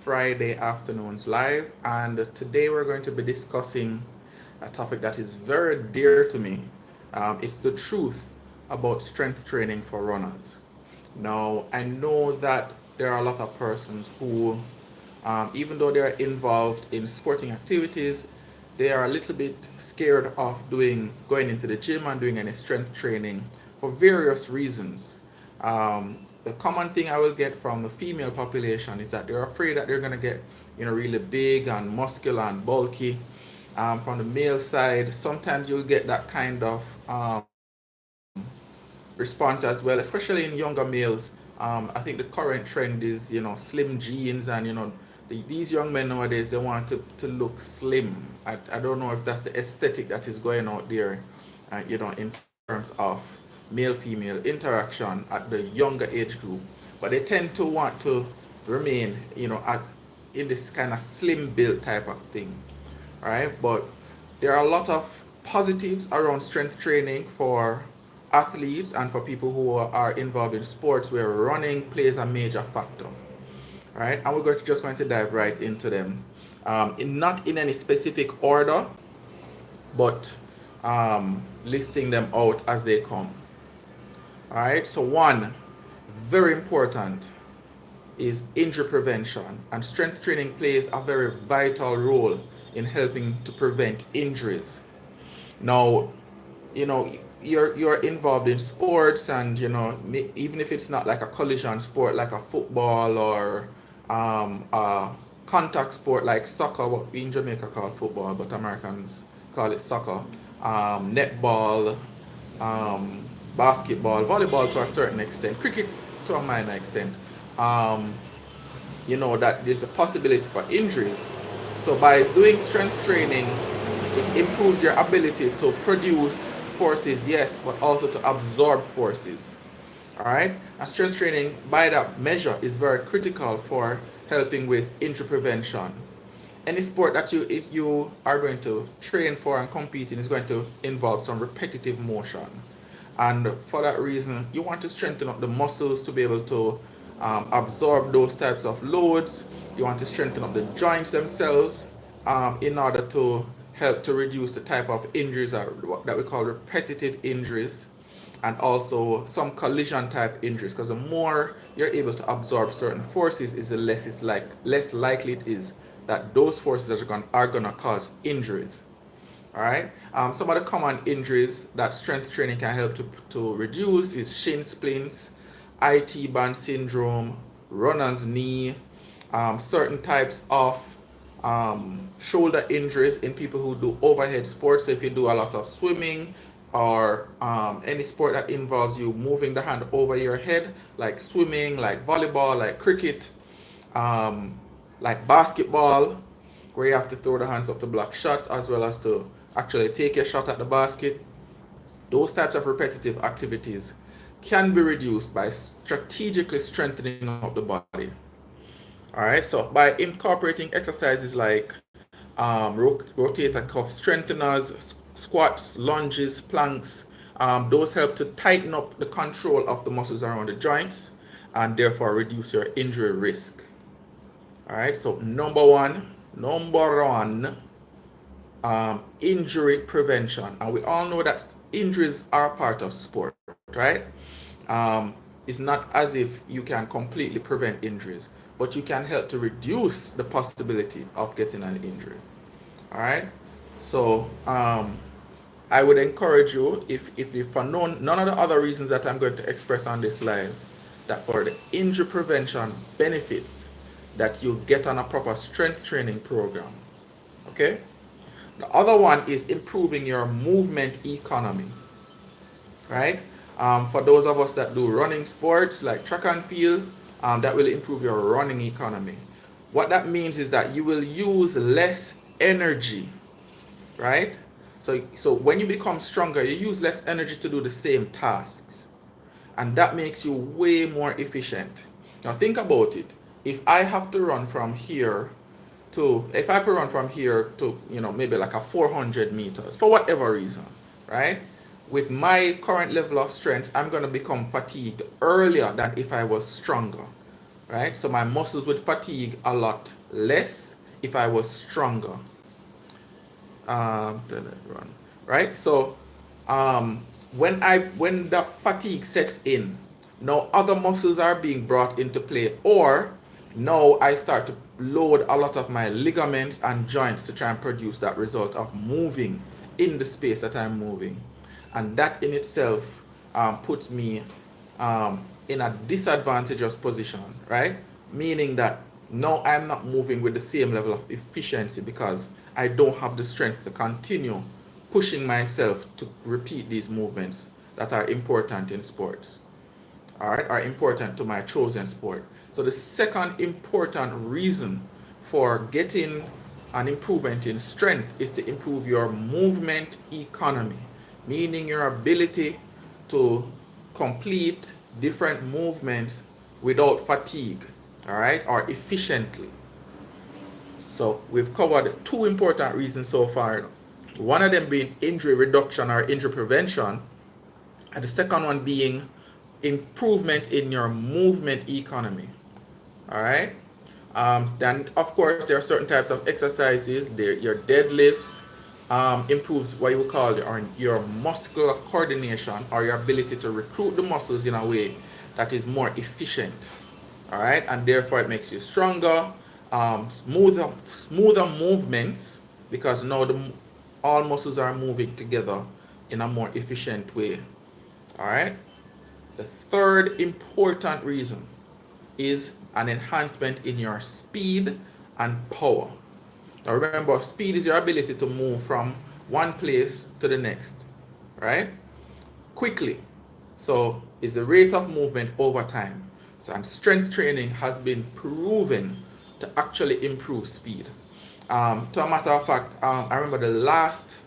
Friday afternoons live, and today we're going to be discussing a topic that is very dear to me. It's the truth about strength training for runners. Now, I know that there are a lot of persons who, even though they're involved in sporting activities, they are a little bit scared of going into the gym and doing any strength training for various reasons. The common thing I will get from the female population is that they're afraid that they're gonna get, really big and muscular and bulky. From the male side, sometimes you'll get that kind of response as well, especially in younger males. I think the current trend is, slim jeans and, these young men nowadays, they want to look slim. I don't know if that's the aesthetic that is going out there, in terms of male-female interaction at the younger age group. But they tend to want to remain, in this kind of slim build type of thing, right? But there are a lot of positives around strength training for athletes and for people who are involved in sports where running plays a major factor, right? And just going to dive right into them, not in any specific order, but listing them out as they come. All right. So one, very important, is injury prevention, and strength training plays a very vital role in helping to prevent injuries. Now, you're involved in sports, and even if it's not like a collision sport like a football or a contact sport like soccer, what we in Jamaica call football, but Americans call it soccer, netball, um, basketball, volleyball to a certain extent, cricket to a minor extent. Um, that there's a possibility for injuries. So by doing strength training, it improves your ability to produce forces, yes, but also to absorb forces. All right. And strength training, by that measure, is very critical for helping with injury prevention. Any sport that if you are going to train for and compete in is going to involve some repetitive motion. And for that reason, you want to strengthen up the muscles to be able to absorb those types of loads. You want to strengthen up the joints themselves in order to help to reduce the type of injuries that we call repetitive injuries, and also some collision type injuries, because the more you're able to absorb certain forces is the less likely it is that those forces are going to cause injuries. All right. Some of the common injuries that strength training can help to reduce is shin splints, IT band syndrome, runner's knee, certain types of shoulder injuries in people who do overhead sports. So if you do a lot of swimming or any sport that involves you moving the hand over your head, like swimming, like volleyball, like cricket, like basketball, where you have to throw the hands up to block shots as well as to actually take a shot at the basket. Those types of repetitive activities can be reduced by strategically strengthening up the body. All right, so by incorporating exercises like rotator cuff strengtheners, squats, lunges, planks, those help to tighten up the control of the muscles around the joints and therefore reduce your injury risk. All right, so number one, injury prevention. And we all know that injuries are part of sport, right? It's not as if you can completely prevent injuries, but you can help to reduce the possibility of getting an injury. All right. So I would encourage you, if for none of the other reasons that I'm going to express on this slide, that for the injury prevention benefits, that you get on a proper strength training program. Okay. The other one is improving your movement economy, right? For those of us that do running sports like track and field, that will improve your running economy. What that means is that you will use less energy, right? So when you become stronger, you use less energy to do the same tasks, and that makes you way more efficient. Now think about it. If I have to run from here to, maybe like a 400 meters for whatever reason, right? With my current level of strength, I'm going to become fatigued earlier than if I was stronger, right? So my muscles would fatigue a lot less if I was stronger. Right? So when the fatigue sets in, now other muscles are being brought into play, or now I start to load a lot of my ligaments and joints to try and produce that result of moving in the space that I'm moving. And that in itself puts me in a disadvantageous position, right? Meaning that now I'm not moving with the same level of efficiency because I don't have the strength to continue pushing myself to repeat these movements that are important in sports, all right, are important to my chosen sport. So the second important reason for getting an improvement in strength is to improve your movement economy, meaning your ability to complete different movements without fatigue, all right, or efficiently. So we've covered two important reasons so far. One of them being injury reduction or injury prevention, and the second one being improvement in your movement economy. All right. Then of course there are certain types of exercises. Your deadlifts improves what you would call your muscular coordination, or your ability to recruit the muscles in a way that is more efficient. All right, and therefore it makes you stronger, smoother movements, because now all muscles are moving together in a more efficient way. All right. The third important reason is an enhancement in your speed and power. Now remember, speed is your ability to move from one place to the next, right? Quickly. So it's the rate of movement over time. So, and strength training has been proven to actually improve speed. To a matter of fact, I remember the last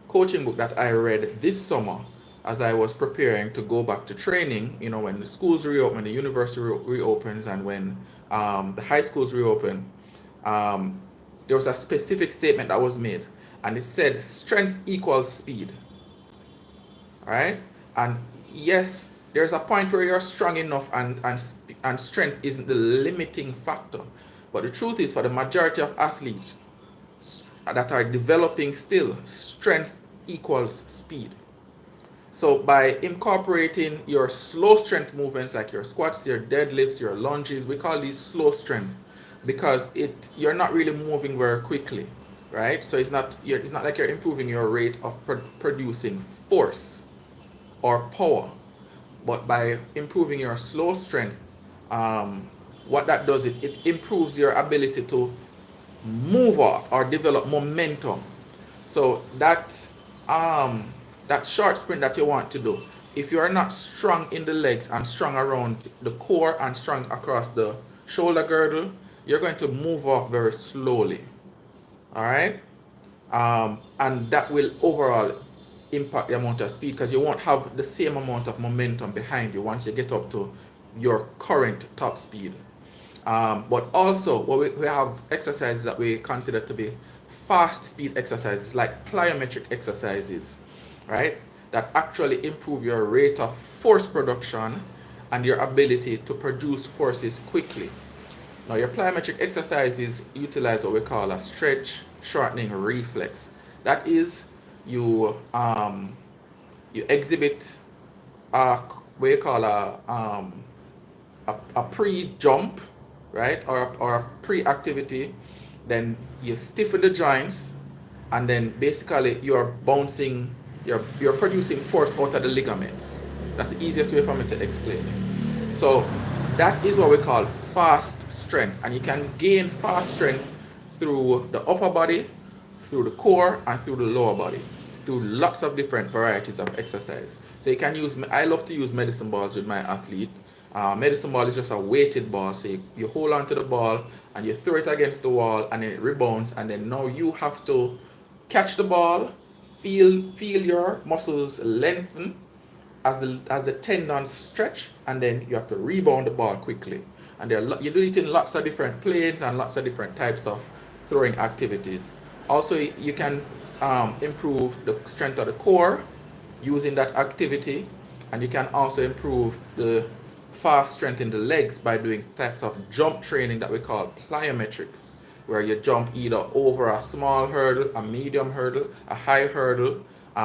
coaching book that I read this summer as I was preparing to go back to training, when the schools reopen, when the university reopens, and when the high schools reopen, there was a specific statement that was made, and it said strength equals speed. All right? And yes, there's a point where you're strong enough and strength isn't the limiting factor. But the truth is, for the majority of athletes that are developing still, strength equals speed. So by incorporating your slow strength movements like your squats, your deadlifts, your lunges, we call these slow strength because you're not really moving very quickly, right? So it's not like you're improving your rate of producing force or power, but by improving your slow strength, what that does, it improves your ability to move off or develop momentum. So that short sprint that you want to do, if you are not strong in the legs and strong around the core and strong across the shoulder girdle, you're going to move off very slowly. All right. And that will overall impact the amount of speed, because you won't have the same amount of momentum behind you once you get up to your current top speed. But also, we have exercises that we consider to be fast speed exercises, like plyometric exercises, right? That actually improve your rate of force production and your ability to produce forces quickly. Now, your plyometric exercises utilize what we call a stretch shortening reflex. That is, you exhibit what we call a pre-jump, right, or a pre-activity. Then you stiffen the joints, and then basically you're bouncing, you're producing force out of the ligaments. That's the easiest way for me to explain it. So that is what we call fast strength, and you can gain fast strength through the upper body, through the core, and through the lower body, through lots of different varieties of exercise. So you can use, I love to use medicine balls with my athlete. Medicine ball is just a weighted ball, so you hold on to the ball and you throw it against the wall, and then it rebounds, and then now you have to catch the ball, feel your muscles lengthen as the tendons stretch, and then you have to rebound the ball quickly. And you do it in lots of different planes and lots of different types of throwing activities. Also, you can improve the strength of the core using that activity, and you can also improve the fast strength in the legs by doing types of jump training that we call plyometrics, where you jump either over a small hurdle, a medium hurdle, a high hurdle.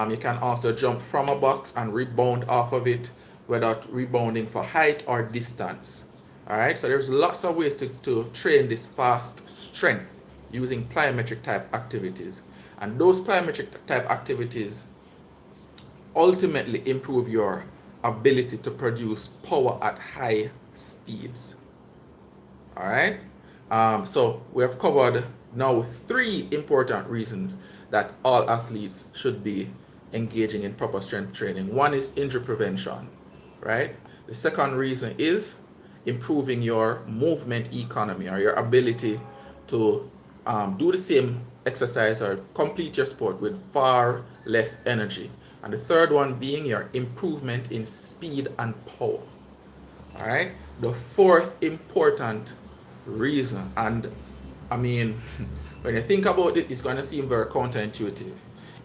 You can also jump from a box and rebound off of it without rebounding for height or distance. All right, so there's lots of ways to train this fast strength using plyometric type activities. And those plyometric type activities ultimately improve your ability to produce power at high speeds. All right, so we have covered now 3 important reasons that all athletes should be engaging in proper strength training. One is injury prevention, right? The second reason is improving your movement economy, or your ability to do the same exercise or complete your sport with far less energy. And the third one being your improvement in speed and power. All right. The fourth important reason, and I mean, when you think about it, it's going to seem very counterintuitive,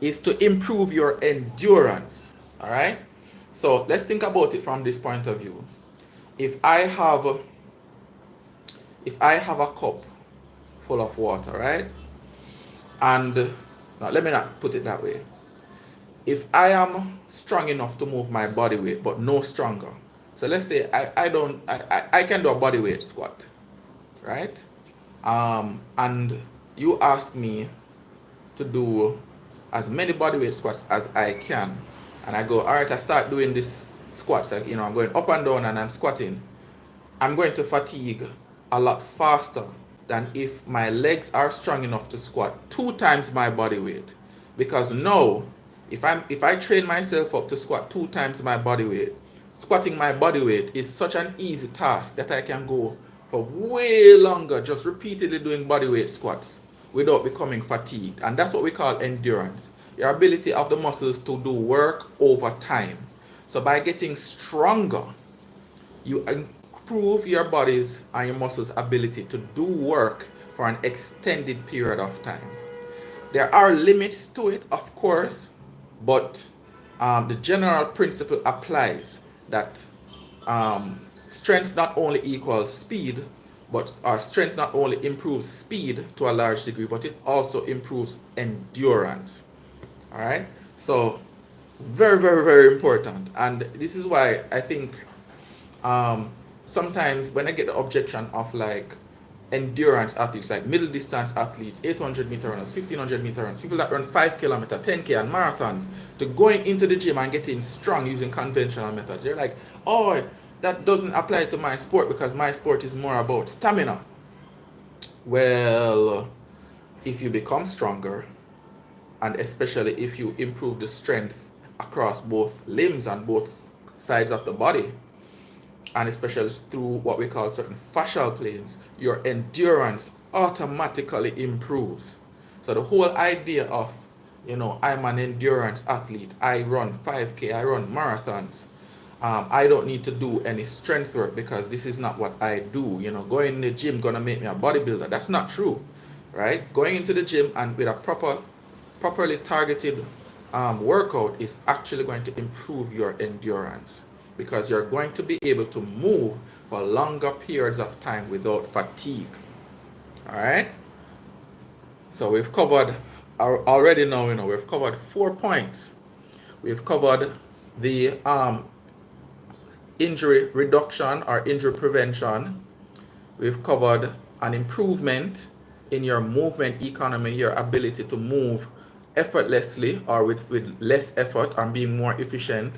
is to improve your endurance. All right. So let's think about it from this point of view. If I have a cup full of water, right? And now let me not put it that way. If I am strong enough to move my body weight, but no stronger. So let's say I can do a body weight squat, right? And you ask me to do as many body weight squats as I can. And I go, all right, I start doing this squats, like, I'm going up and down and I'm squatting. I'm going to fatigue a lot faster than if my legs are strong enough to squat 2 times my body weight. Because now, if I train myself up to squat 2 times my body weight, squatting my body weight is such an easy task that I can go for way longer just repeatedly doing body weight squats without becoming fatigued. And that's what we call endurance, your ability of the muscles to do work over time. So by getting stronger, you improve your body's and your muscles' ability to do work for an extended period of time. There are limits to it, of course, but the general principle applies that strength not only equals speed, but our strength not only improves speed to a large degree, but it also improves endurance. All right, so very, very, very important. And this is why I think sometimes when I get the objection of like endurance athletes, like middle distance athletes, 800 meter runners, 1500 meter runners, people that run 5 kilometer, 10K and marathons, to going into the gym and getting strong using conventional methods, they're like, oh, that doesn't apply to my sport because my sport is more about stamina. Well, if you become stronger, and especially if you improve the strength across both limbs and both sides of the body, and especially through what we call certain fascial planes, your endurance automatically improves. So the whole idea of, I'm an endurance athlete, I run 5K, I run marathons, I don't need to do any strength work because this is not what I do. Going in the gym gonna make me a bodybuilder. That's not true, right? Going into the gym and with a properly targeted workout is actually going to improve your endurance, because you're going to be able to move for longer periods of time without fatigue. All right. So we've covered already now, we've covered 4 points. We've covered the injury reduction or injury prevention. We've covered an improvement in your movement economy, your ability to move effortlessly or with less effort and being more efficient.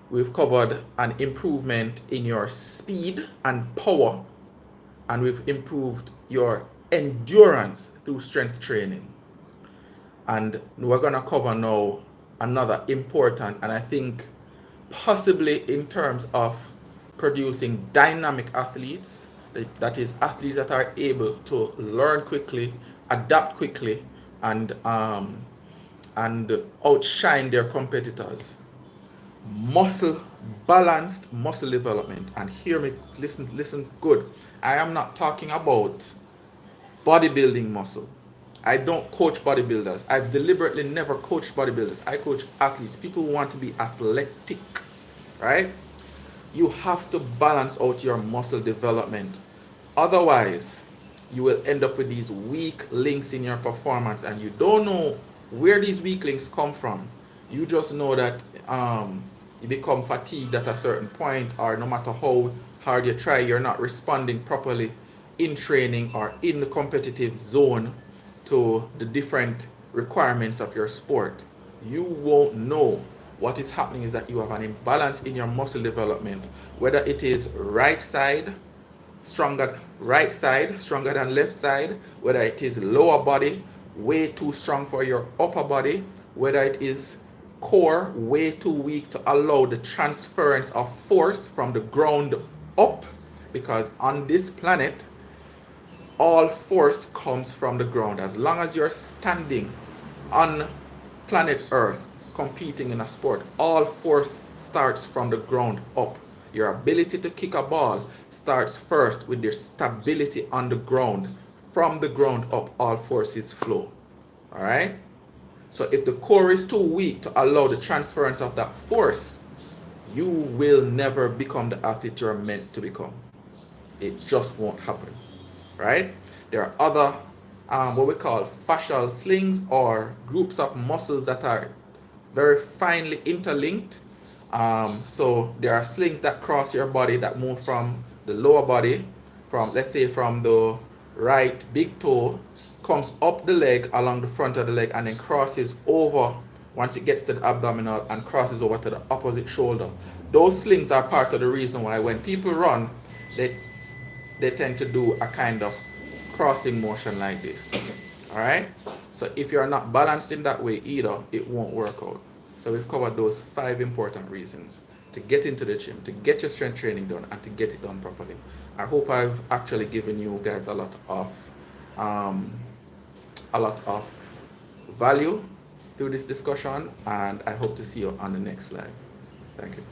We've covered an improvement in your speed and power, and we've improved your endurance through strength training. And we're going to cover now another important, and I think possibly in terms of producing dynamic athletes, that is athletes that are able to learn quickly, adapt quickly, and outshine their competitors. Balanced muscle development. And hear me, listen good. I am not talking about bodybuilding muscle. I don't coach bodybuilders. I've deliberately never coached bodybuilders. I coach athletes, people who want to be athletic, right? You have to balance out your muscle development. Otherwise, you will end up with these weak links in your performance, and you don't know where these weak links come from. You just know that you become fatigued at a certain point, or no matter how hard you try, you're not responding properly in training or in the competitive zone to the different requirements of your sport. You won't know. What is happening is that you have an imbalance in your muscle development, whether it is right side stronger than left side, whether it is lower body way too strong for your upper body, whether it is core way too weak to allow the transference of force from the ground up, because on this planet all force comes from the ground. As long as you're standing on planet Earth competing in a sport, all force starts from the ground up. Your ability to kick a ball starts first with your stability on the ground. From the ground up, all forces flow. All right? So if the core is too weak to allow the transference of that force, you will never become the athlete you're meant to become. It just won't happen. Right? There are other what we call fascial slings, or groups of muscles that are very finely interlinked. So there are slings that cross your body that move from the lower body, from, let's say, from the right big toe, comes up the leg along the front of the leg, and then crosses over once it gets to the abdominal and crosses over to the opposite shoulder. Those slings are part of the reason why when people run, they tend to do a kind of crossing motion like this. All right? So if you're not balanced in that way either, it won't work out. So we've covered those 5 important reasons to get into the gym, to get your strength training done, and to get it done properly. I hope I've actually given you guys a lot of value through this discussion, and I hope to see you on the next live. Thank you.